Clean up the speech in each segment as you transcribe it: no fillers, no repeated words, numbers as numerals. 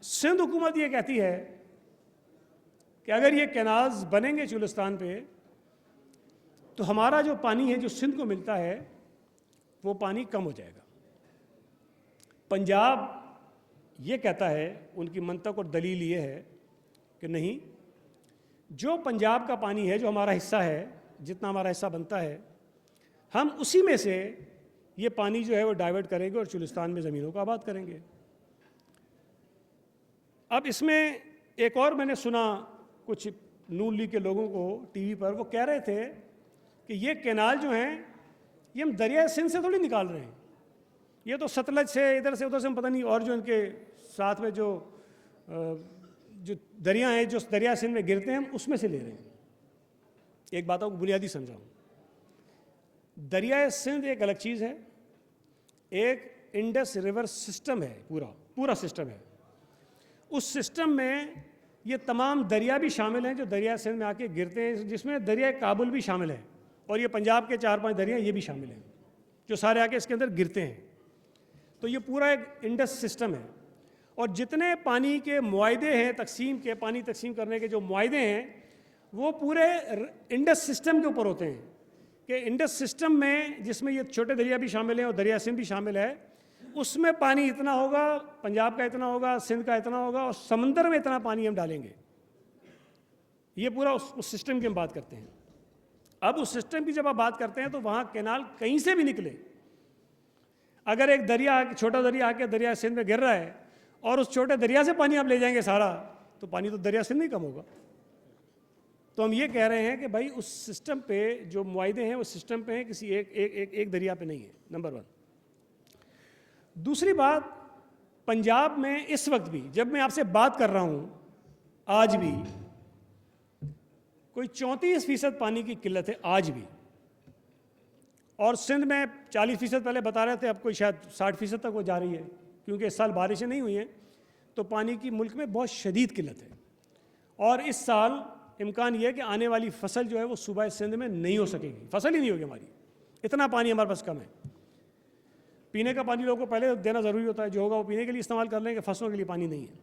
सिंध हुकूमत ये कहती है कि अगर ये कैनाल्स बनेंगे चुलिस्तान पे तो हमारा जो पानी है जो सिंध को मिलता है वो पानी कम हो जाएगा। पंजाब ये कहता है, उनकी मंतक और दलील ये है कि नहीं, जो पंजाब का पानी है, जो हमारा हिस्सा है, जितना हमारा हिस्सा बनता है, हम उसी में से ये पानी जो है वो डाइवर्ट करेंगे और चुलिस्तान में ज़मीनों को आबाद करेंगे। अब इसमें एक और मैंने सुना, कुछ नून लीग के लोगों को टीवी पर, वो कह रहे थे कि ये कैनाल जो हैं ये हम दरिया सिंध से थोड़ी निकाल रहे हैं, ये तो सतलज से, इधर से उधर से, हम पता नहीं, और जो इनके साथ में जो दरिया हैं, जो दरिया सिंध में गिरते हैं, हम उसमें से ले रहे हैं। एक बात आपको बुनियादी समझाऊँ, दरिया सिंध एक अलग चीज़ है, एक इंडस रिवर सिस्टम है, पूरा सिस्टम है। उस सिस्टम में ये तमाम दरिया भी शामिल हैं जो दरिया सिंध में आके गिरते हैं, जिसमें दरिया काबुल भी शामिल है, और ये पंजाब के 4-5 दरिया ये भी शामिल हैं जो सारे आके इसके अंदर गिरते हैं। तो ये पूरा एक इंडस सिस्टम है, और जितने पानी के मुआहदे हैं तकसीम के, पानी तकसीम करने के जो मुआहदे हैं, वो पूरे इंडस सिस्टम के ऊपर होते हैं कि इंडस सिस्टम में, जिसमें ये छोटे दरिया भी शामिल हैं और दरिया सिंध भी शामिल है, उसमें पानी इतना होगा, पंजाब का इतना होगा, सिंध का इतना होगा, और समंदर में इतना पानी हम डालेंगे। ये पूरा उस सिस्टम की हम बात करते हैं। अब उस सिस्टम की जब आप बात करते हैं तो वहाँ कैनाल कहीं से भी निकले, अगर एक दरिया, छोटा दरिया आके दरिया सिंध में गिर रहा है और उस छोटे दरिया से पानी आप ले जाएंगे सारा, तो पानी तो दरिया सिंध नहीं कम होगा। तो हम ये कह रहे हैं कि भाई उस सिस्टम पे जो मुआहदे हैं वो सिस्टम पे हैं, किसी एक दरिया पे नहीं है, नंबर 1। दूसरी बात, पंजाब में इस वक्त भी जब मैं आपसे बात कर रहा हूँ, आज भी कोई 34% पानी की किल्लत है आज भी, और सिंध में 40% पहले बता रहे थे, अब कोई शायद 60% तक वो जा रही है, क्योंकि इस साल बारिशें नहीं हुई हैं, तो पानी की मुल्क में बहुत शदीद किल्लत है। और इस साल इम्कान ये है कि आने वाली फसल जो है वो सूबा सिंध में नहीं हो सकेगी, फसल ही नहीं होगी हमारी, इतना पानी हमारे पास कम है। पीने का पानी लोगों को पहले देना ज़रूरी होता है, जो होगा वो पीने के लिए इस्तेमाल कर लेंगे, फसलों के लिए पानी नहीं है।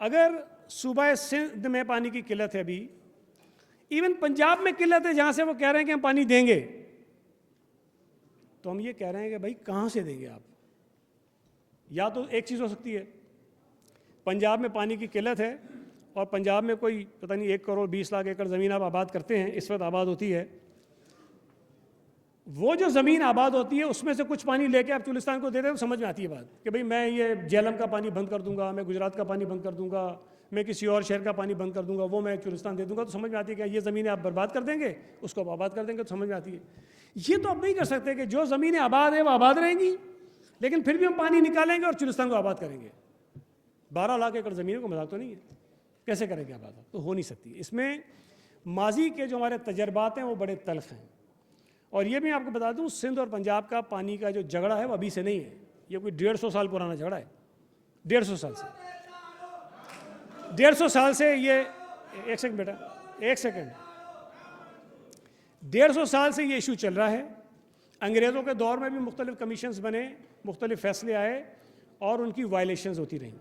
अगर सूबा सिंध में पानी की किल्लत है अभी, इवन पंजाब में किल्लत है जहाँ से वो कह रहे हैं कि हम पानी देंगे, तो हम ये कह रहे हैं कि भाई कहाँ से देंगे आप? या तो एक चीज़ हो सकती है, पंजाब में पानी की किल्लत है और पंजाब में कोई पता नहीं 1 करोड़ 20 लाख एकड़ ज़मीन आप आबाद करते हैं, इस वक्त आबाद होती है, वो जो ज़मीन आबाद होती है उसमें से कुछ पानी लेके आप चुलिस्तान को दे दें, तो समझ में आती है बात कि भाई मैं ये झेलम का पानी बंद कर दूंगा, मैं गुजरात का पानी बंद कर दूंगा, मैं किसी और शहर का पानी बंद कर दूंगा, वो मैं चुलिस्तान दे दूंगा, तो समझ में आती है कि ये ज़मीनें आप बर्बाद कर देंगे, उसको आप आबाद कर देंगे, तो समझ में आती है। ये तो आप नहीं कर सकते कि जो ज़मीनें आबाद है वो आबाद रहेंगी, लेकिन फिर भी हम पानी निकालेंगे और चुलिस्तान को आबाद करेंगे। 12 लाख एकड़ ज़मीनों को मजाक तो नहीं है, कैसे करेंगे आबाद? तो हो नहीं सकती। इसमें माजी के जो हमारे तजर्बात हैं वो बड़े तल्ख हैं। और ये भी आपको बता दूं, सिंध और पंजाब का पानी का जो झगड़ा है वो अभी से नहीं है, ये कोई 150 साल पुराना झगड़ा है, 150 साल से, 150 साल से ये, एक सेकंड बेटा, एक सेकंड, 150 साल से ये इशू चल रहा है। अंग्रेज़ों के दौर में भी मुख्तलिफ कमीशंस बने, मुख्तलिफ फैसले आए और उनकी वायलेशंस होती रहीं।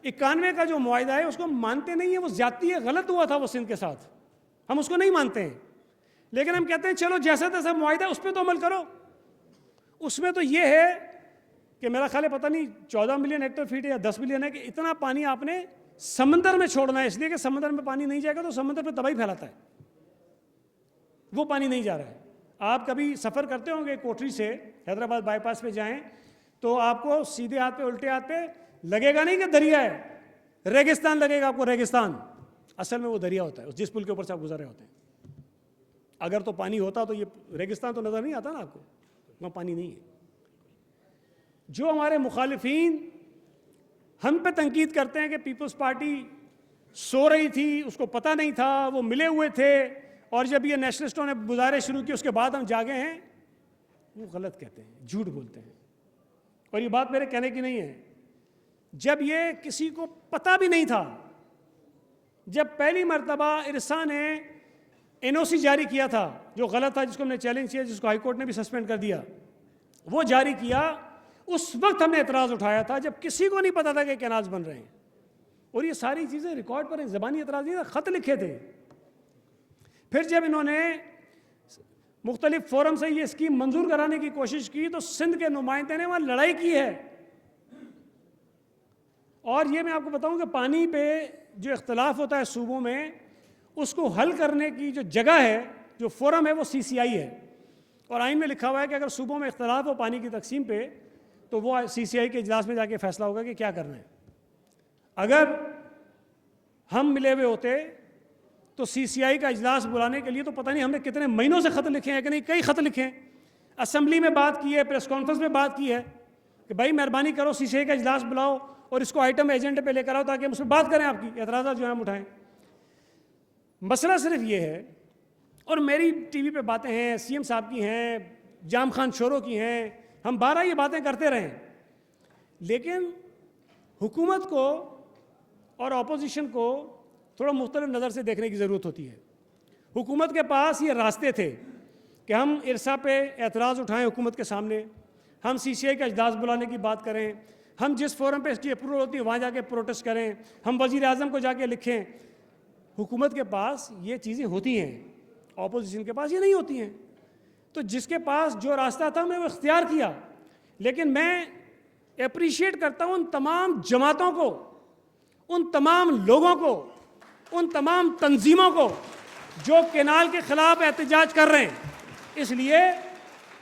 91 का जो मुआहदा है उसको मानते नहीं है, वो ज़्यादती है, गलत हुआ था वो सिंध के साथ, हम उसको नहीं मानते हैं, लेकिन हम कहते हैं चलो जैसा तैसा मुआहदा उस पर तो अमल करो। उसमें तो ये है कि मेरा ख्याल है पता नहीं 14 मिलियन हेक्टर फीट या 10 मिलियन है कि इतना पानी आपने समंदर में छोड़ना है, इसलिए कि समंदर में पानी नहीं जाएगा तो समंदर में तबाही फैलाता है, वो पानी नहीं जा रहा है। आप कभी सफ़र करते होंगे कोठरी से हैदराबाद बाईपास पे जाएं तो आपको सीधे हाथ पे उल्टे हाथ पे लगेगा नहीं कि दरिया है, रेगिस्तान लगेगा आपको, रेगिस्तान, असल में वो दरिया होता है जिस पुल के ऊपर से आप गुजर रहे होते हैं। अगर तो पानी होता तो ये रेगिस्तान तो नज़र नहीं आता ना आपको, वहाँ पानी नहीं है। जो हमारे मुखालिफिन हम पे तनकीद करते हैं कि पीपल्स पार्टी सो रही थी, उसको पता नहीं था, वो मिले हुए थे, और जब ये नेशनलिस्टों ने मुजाहरे शुरू किए उसके बाद हम जागे हैं, वो गलत कहते हैं, झूठ बोलते हैं। और ये बात मेरे कहने की नहीं है, जब ये किसी को पता भी नहीं था, जब पहली मरतबा इरसा ने एनओसी जारी किया था जो गलत था, जिसको हमने चैलेंज किया, जिसको हाई कोर्ट ने भी सस्पेंड कर दिया, वो जारी किया, उस वक्त हमने एतराज़ उठाया था जब किसी को नहीं पता था कि कैनाल्स बन रहे हैं, और ये सारी चीज़ें रिकॉर्ड पर हैं, ज़बानी एतराज़ नहीं था, ख़त लिखे थे। फिर जब इन्होंने मुख्तलिफ फोरम से ये स्कीम मंजूर कराने की कोशिश की तो सिंध के नुमाइंदे ने वहाँ लड़ाई की है। और ये मैं आपको बताऊं कि पानी पे जो इख्तलाफ होता है सूबों में, उसको हल करने की जो जगह है, जो फोरम है, वो CCI है। और आइन में लिखा हुआ है कि अगर सूबों में इख्तलाफ हो पानी की तकसीम पे तो वो CCI के इजलास में जाके फैसला होगा कि क्या करना है। अगर हम मिले हुए होते तो CCI का इजलास बुलाने के लिए तो पता नहीं हमने कितने महीनों से ख़त लिखे हैं कि नहीं, कई ख़त लिखे हैं, असम्बली में बात की है, प्रेस कॉन्फ्रेंस में बात की है कि भाई मेहरबानी करो CCI का इजलास बुलाओ और इसको आइटम एजेंडे पे लेकर आओ ताकि हम उसमें बात करें, आपकी एतराज़ात जो है हम उठाएं। मसला सिर्फ ये है, और मेरी TV पे बातें हैं, CM साहब की हैं, जाम खान शोरों की हैं, हम 12 ये बातें करते रहें, लेकिन हुकूमत को और अपोजिशन को थोड़ा मुख्तलिफ नज़र से देखने की ज़रूरत होती है। हुकूमत के पास ये रास्ते थे कि हम इरसा पे एतराज़ उठाएं हुकूमत के सामने, हम CCI का इजलास बुलाने की बात करें, हम जिस फोरम पे इसकी अप्रूवल होती है वहाँ जाके प्रोटेस्ट करें, हम वज़ीर आज़म को जाके लिखें। हुकूमत के पास ये चीज़ें होती हैं, अपोजिशन के पास ये नहीं होती हैं। तो जिसके पास जो रास्ता था मैं वो इख्तियार किया। लेकिन मैं अप्रिशिएट करता हूँ उन तमाम जमातों को, उन तमाम लोगों को, उन तमाम तंजीमों को जो केनाल के ख़िलाफ़ एहतजाज कर रहे हैं, इसलिए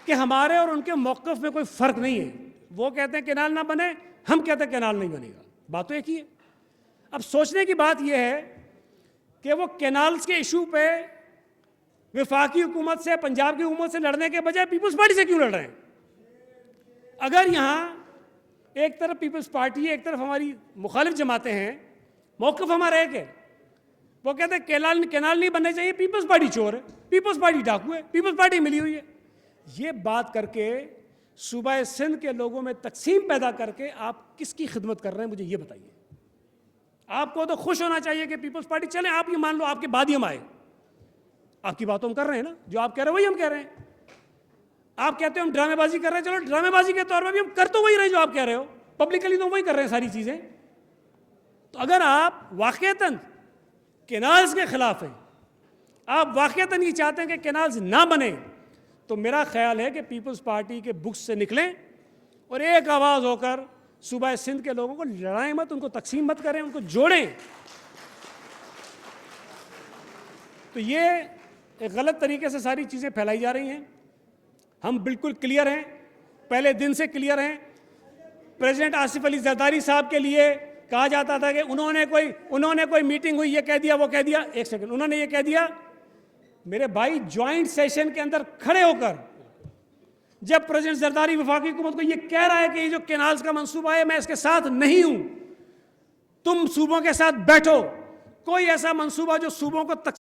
कि हमारे और उनके मौक़िफ़ में कोई फ़र्क नहीं है। वो कहते हैं केनाल ना बने, हम कहते हैं केनाल नहीं बनेगा, बात तो एक ही है। अब सोचने की बात यह है कि वो केनाल्स के इशू पे वफाकी हुकूमत से, पंजाब की हुकूमत से लड़ने के बजाय पीपल्स पार्टी से क्यों लड़ रहे हैं? अगर यहाँ एक तरफ पीपल्स पार्टी है, एक तरफ हमारी मुखालिफ जमातें हैं, मौक़िफ़ हमारा एक है। वो कहते हैं केनाल नहीं बनने चाहिए, पीपल्स पार्टी चोर है, पीपल्स पार्टी डाकू है, पीपल्स पार्टी मिली हुई है। ये बात करके सूबा सिंध के लोगों में तकसीम पैदा करके आप किसकी खिदमत कर रहे हैं, मुझे ये बताइए। आपको तो खुश होना चाहिए कि पीपल्स पार्टी चले, आप ये मान लो आपके बाद ही हम आए। आपकी बात हम कर रहे हैं ना, जो आप कह रहे हैं वही हम कह रहे हैं। आप कहते हो हम ड्रामेबाजी कर रहे हैं, चलो ड्रामेबाजी के तौर पर भी हम कर तो वही रहे जो आप कह रहे हो, पब्लिकली तो वही कर रहे हैं सारी चीज़ें। तो अगर आप वाक़ईतन केनाल्स के ख़िलाफ़ हैं, आप वाक़ईतन ये चाहते हैं कि केनाल्स ना बने, तो मेरा ख्याल है कि पीपल्स पार्टी के बुक्स से निकलें और एक आवाज़ होकर सूबा सिंध के लोगों को लड़ाएं मत, उनको तकसीम मत करें, उनको जोड़ें। तो ये एक गलत तरीके से सारी चीज़ें फैलाई जा रही हैं। हम बिल्कुल क्लियर हैं, पहले दिन से क्लियर हैं। प्रेसिडेंट आसिफ अली जरदारी साहब के लिए कहा जाता था कि उन्होंने कोई मीटिंग हुई, ये कह दिया, वो कह दिया। एक सेकंड, उन्होंने ये कह दिया, मेरे भाई ज्वाइंट सेशन के अंदर खड़े होकर जब प्रेसिडेंट जरदारी वफाकी हुकूमत को ये कह रहा है कि ये जो केनाल्स का मंसूबा है मैं इसके साथ नहीं हूं, तुम सूबों के साथ बैठो, कोई ऐसा मंसूबा जो सूबों को